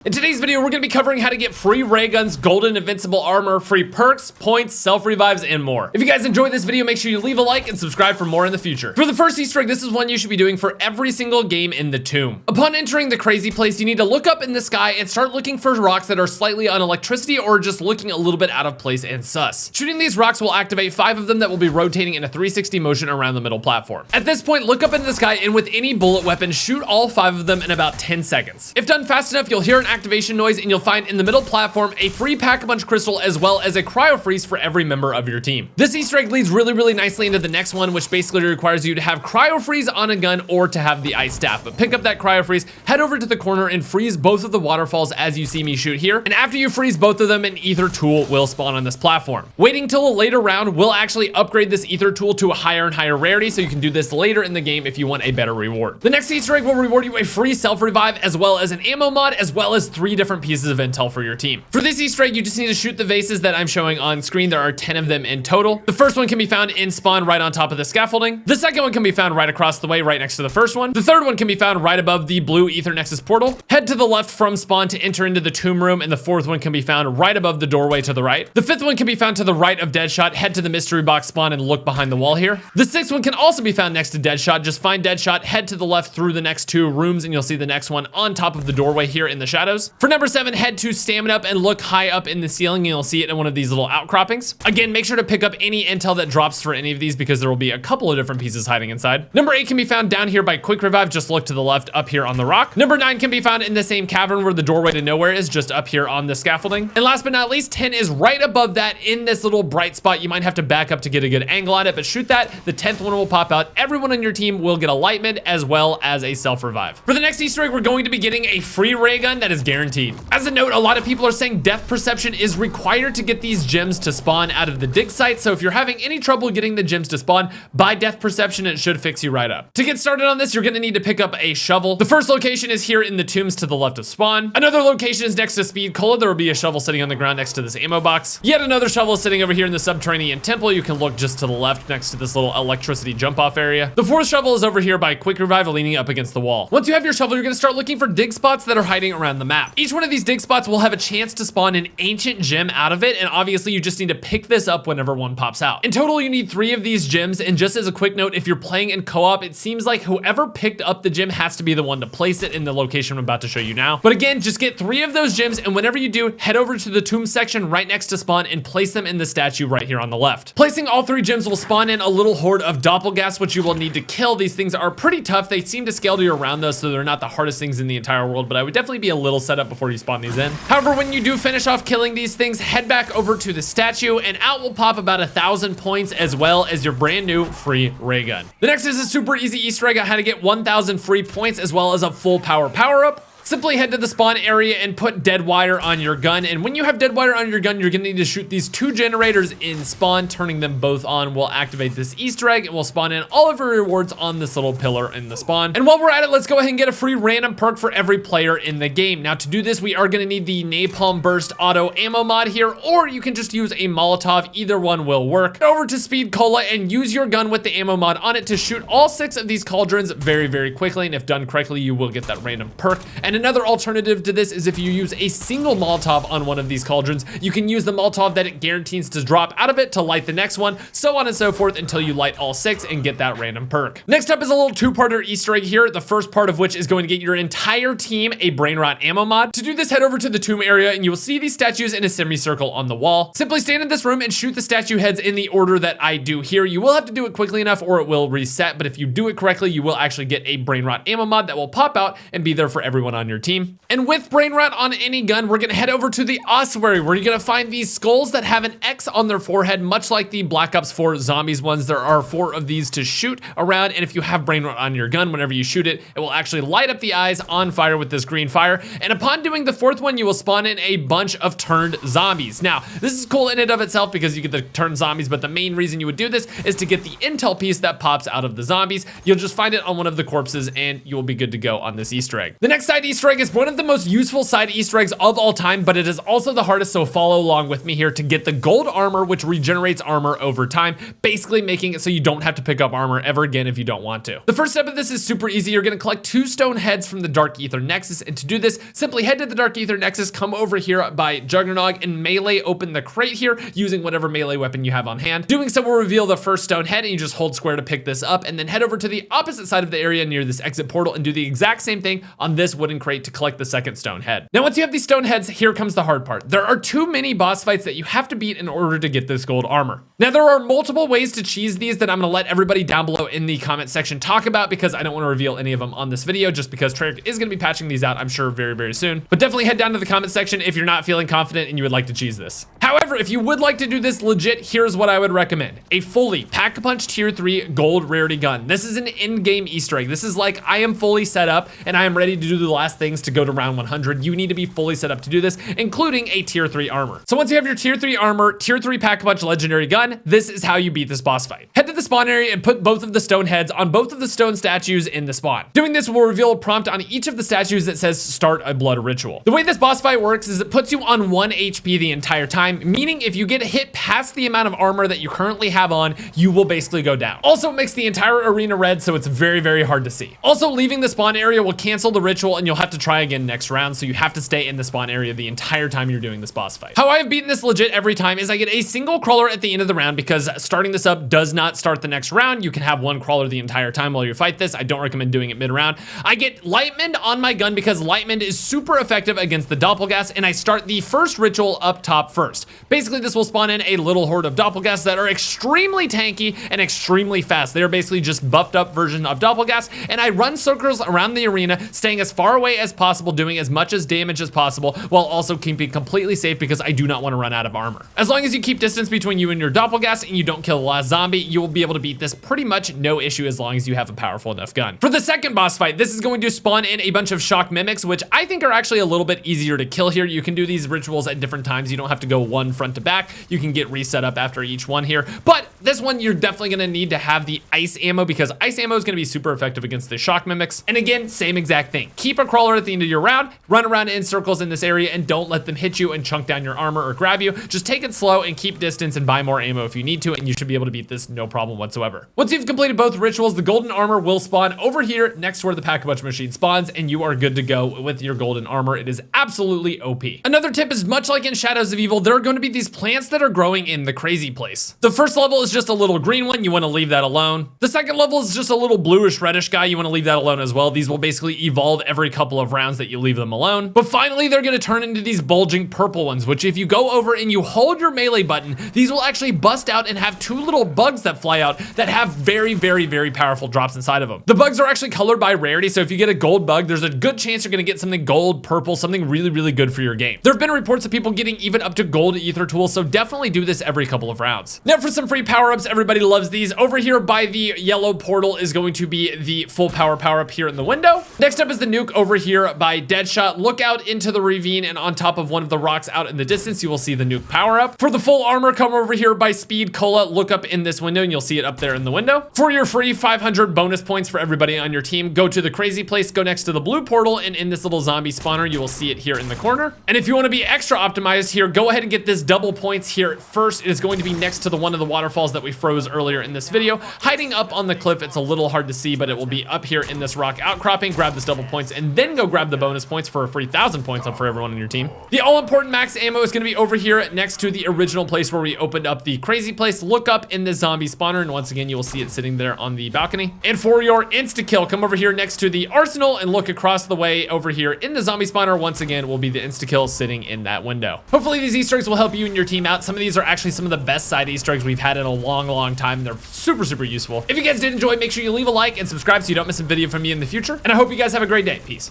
In today's video, we're going to be covering how to get free Raygun's golden invincible armor, free perks, points, self-revives, and more. If you guys enjoyed this video, make sure you leave a like and subscribe for more in the future. For the first Easter egg, this is one you should be doing for every single game in the tomb. Upon entering the crazy place, you need to look up in the sky and start looking for rocks that are slightly on electricity or just looking a little bit out of place and sus. Shooting these rocks will activate 5 of them that will be rotating in a 360 motion around the middle platform. At this point, look up in the sky and with any bullet weapon, shoot all 5 of them in about 10 seconds. If done fast enough, you'll hear an activation noise and you'll find in the middle platform a free pack-a-punch crystal as well as a cryo freeze for every member of your team. This Easter egg leads really nicely into the next one, which basically requires you to have cryo freeze on a gun or to have the ice staff. But pick up that cryo freeze, head over to the corner and freeze both of the waterfalls as you see me shoot here. And after you freeze both of them, an Aether tool will spawn on this platform. Waiting till a later round will actually upgrade this Aether tool to a higher and higher rarity, so you can do this later in the game if you want a better reward. The next Easter egg will reward you a free self-revive as well as an ammo mod as well as 3 different pieces of intel for your team. For this Easter egg, you just need to shoot the vases that I'm showing on screen. There are 10 of them in total. The first one can be found in spawn right on top of the scaffolding. The second one can be found right across the way, right next to the first one. The third one can be found right above the blue Aether Nexus portal. Head to the left from spawn to enter into the tomb room, and the fourth one can be found right above the doorway to the right. The fifth one can be found to the right of Deadshot. Head to the mystery box spawn and look behind the wall here. The sixth one can also be found next to Deadshot. Just find Deadshot, head to the left through the next 2 rooms, and you'll see the next one on top of the doorway here in the shadows. For number 7, head to Stamina Up and look high up in the ceiling, and you'll see it in one of these little outcroppings. Again, make sure to pick up any intel that drops for any of these because there will be a couple of different pieces hiding inside. Number 8 can be found down here by Quick Revive. Just look to the left up here on the rock. Number 9 can be found in the same cavern where the doorway to nowhere is, just up here on the scaffolding. And last but not least, 10 is right above that in this little bright spot. You might have to back up to get a good angle on it, but shoot that. The 10th one will pop out. Everyone on your team will get a light mid as well as a self-revive. For the next Easter egg, we're going to be getting a free ray gun that is guaranteed. As a note, a lot of people are saying depth perception is required to get these gems to spawn out of the dig site, so if you're having any trouble getting the gems to spawn, buy depth perception. It should fix you right up. To get started on this, you're gonna need to pick up a shovel. The first location is here in the tombs to the left of spawn. Another location is next to Speed Cola. There will be a shovel sitting on the ground next to this ammo box. Yet another shovel is sitting over here in the subterranean temple. You can look just to the left next to this little electricity jump off area. The fourth shovel is over here by Quick Revive, leaning up against the wall. Once you have your shovel, you're gonna start looking for dig spots that are hiding around the map. Each one of these dig spots will have a chance to spawn an ancient gem out of it, and obviously you just need to pick this up whenever one pops out. In total, you need 3 of these gems, and just as a quick note, if you're playing in co-op, it seems like whoever picked up the gem has to be the one to place it in the location I'm about to show you now. But again, just get 3 of those gems, and whenever you do, head over to the tomb section right next to spawn and place them in the statue right here on the left. Placing all 3 gems will spawn in a little horde of doppelgas, which you will need to kill. These things are pretty tough. They seem to scale to your round though, so they're not the hardest things in the entire world, but I would definitely be a little set up before you spawn these in. However, when you do finish off killing these things, head back over to the statue and out will pop about 1,000 points as well as your brand new free ray gun. The next is a super easy Easter egg on how to get 1,000 free points as well as a full power up. Simply head to the spawn area and put dead wire on your gun. And when you have dead wire on your gun, you're gonna need to shoot these 2 generators in spawn. Turning them both on will activate this Easter egg and will spawn in all of your rewards on this little pillar in the spawn. And while we're at it, let's go ahead and get a free random perk for every player in the game. Now to do this, we are gonna need the Napalm Burst auto ammo mod here, or you can just use a Molotov. Either one will work. Go over to Speed Cola and use your gun with the ammo mod on it to shoot all 6 of these cauldrons very quickly. And if done correctly, you will get that random perk. And another alternative to this is if you use a single Molotov on one of these cauldrons, you can use the Molotov that it guarantees to drop out of it to light the next one, so on and so forth until you light all 6 and get that random perk. Next up is a little 2-parter Easter egg here, the first part of which is going to get your entire team a brain rot ammo mod. To do this, head over to the tomb area and you will see these statues in a semicircle on the wall. Simply stand in this room and shoot the statue heads in the order that I do here. You will have to do it quickly enough or it will reset, but if you do it correctly, you will actually get a brain rot ammo mod that will pop out and be there for everyone on your team. And with brain rot on any gun, we're gonna head over to the ossuary where you're gonna find these skulls that have an X on their forehead, much like the Black Ops 4 zombies ones. There are 4 of these to shoot around, and if you have brain rot on your gun, whenever you shoot it, it will actually light up the eyes on fire with this green fire. And upon doing the 4th one, you will spawn in a bunch of turned zombies. Now, this is cool in and of itself because you get the turned zombies, but the main reason you would do this is to get the intel piece that pops out of the zombies. You'll just find it on one of the corpses and you will be good to go on this Easter egg. The next side Easter Easter egg is one of the most useful side Easter eggs of all time, but it is also the hardest, so follow along with me here to get the gold armor, which regenerates armor over time, basically making it so you don't have to pick up armor ever again if you don't want to. The first step of this is super easy. You're gonna collect 2 stone heads from the Dark Aether Nexus, and to do this, simply head to the Dark Aether Nexus, come over here by Juggernog, and melee open the crate here using whatever melee weapon you have on hand. Doing so will reveal the first stone head, and you just hold square to pick this up, and then head over to the opposite side of the area near this exit portal and do the exact same thing on this wooden crate to collect the second stone head. Now, once you have these stone heads, here comes the hard part. There are 2 mini boss fights that you have to beat in order to get this gold armor. Now, there are multiple ways to cheese these that I'm gonna let everybody down below in the comment section talk about, because I don't want to reveal any of them on this video, just because Treyarch is gonna be patching these out, I'm sure, very, very soon. But definitely head down to the comment section if you're not feeling confident and you would like to cheese this. However, if you would like to do this legit, here's what I would recommend. A fully Pack-a-Punch Tier 3 gold rarity gun. This is an in-game Easter egg. This is like, I am fully set up and I am ready to do the last things to go to round 100. You need to be fully set up to do this, including a Tier 3 armor. So once you have your Tier 3 armor, Tier 3 Pack-a-Punch legendary gun, this is how you beat this boss fight. Head to the spawn area and put both of the stone heads on both of the stone statues in the spawn. Doing this will reveal a prompt on each of the statues that says start a blood ritual. The way this boss fight works is it puts you on 1 HP the entire time, meaning if you get hit past the amount of armor that you currently have on, you will basically go down. Also, it makes the entire arena red, so it's very, very hard to see. Also, leaving the spawn area will cancel the ritual and you'll have to try again next round, so you have to stay in the spawn area the entire time you're doing this boss fight. How I have beaten this legit every time is I get a single crawler at the end of the round, because starting this up does not start the next round. You can have 1 crawler the entire time while you fight this. I don't recommend doing it mid-round. I get Lightmend on my gun because Lightmend is super effective against the Doppelgas, and I start the first ritual up top first. Basically, this will spawn in a little horde of Doppelgas that are extremely tanky and extremely fast. They are basically just buffed up version of Doppelgas, and I run circles around the arena, staying as far away as possible, doing as much as damage as possible, while also keeping completely safe because I do not want to run out of armor. As long as you keep distance between you and your Doppelgas and you don't kill the last zombie, you will be able to beat this pretty much no issue as long as you have a powerful enough gun. For the second boss fight, this is going to spawn in a bunch of shock mimics, which I think are actually a little bit easier to kill here. You can do these rituals at different times. You don't have to go one front to back. You can get reset up after each one here. But this one, you're definitely gonna need to have the ice ammo, because ice ammo is gonna be super effective against the shock mimics. And again, same exact thing. Keep a crawler at the end of your round, run around in circles in this area, and don't let them hit you and chunk down your armor or grab you. Just take it slow and keep distance and buy more ammo if you need to, and you should be able to beat this no problem whatsoever. Once you've completed both rituals, the golden armor will spawn over here next to where the Pack-a-Punch machine spawns, and you are good to go with your golden armor. It is absolutely OP. Another tip is, much like in Shadows of Evil, there are going to be these plants that are growing in the crazy place. The first level is just a little green one. You want to leave that alone. The second level is just a little bluish reddish guy. You want to leave that alone as well. These will basically evolve every couple of rounds that you leave them alone. But finally, they're going to turn into these bulging purple ones, which if you go over and you hold your melee button, these will actually bust out and have 2 little bugs that fly out that have very, very, very powerful drops inside of them. The bugs are actually colored by rarity, so if you get a gold bug, there's a good chance you're going to get something gold, purple, something really, really good for your game. There have been reports of people getting even up to gold ether tools, so definitely do this every couple of rounds. Now for some free power-ups, everybody loves these. Over here by the yellow portal is going to be the full power-up here in the window. Next up is the nuke over here by Deadshot. Look out into the ravine, and on top of one of the rocks out in the distance, you will see the nuke power-up. For the full armor, come over here by Speed Cola. Look up in this window and you'll see it up there in the window. For your free 500 bonus points for everybody on your team, go to the crazy place, go next to the blue portal, and in this little zombie spawner, you will see it here in the corner. And if you want to be extra optimized here, go ahead and get this double points here first. It is going to be next to the one of the waterfalls that we froze earlier in this video, hiding up on the cliff. It's a little hard to see, but it will be up here in this rock outcropping. Grab this double points and then go grab the bonus points for a free 1,000 points for everyone on your team. The all-important max ammo is going to be over here next to the original place where we opened up the crazy place. Look up in the zombie spawner, and once again, you will see it sitting there on the balcony. And for your insta-kill, come over here next to the arsenal and look across the way over here in the zombie spawner. Once again, will be the insta-kill sitting in that window. Hopefully these Easter eggs will help you and your team out. Some of these are actually some of the best side Easter eggs we've had in a long, long time. They're super, super useful. If you guys did enjoy, make sure you leave a like and subscribe so you don't miss a video from me in the future. And I hope you guys have a great day. Peace.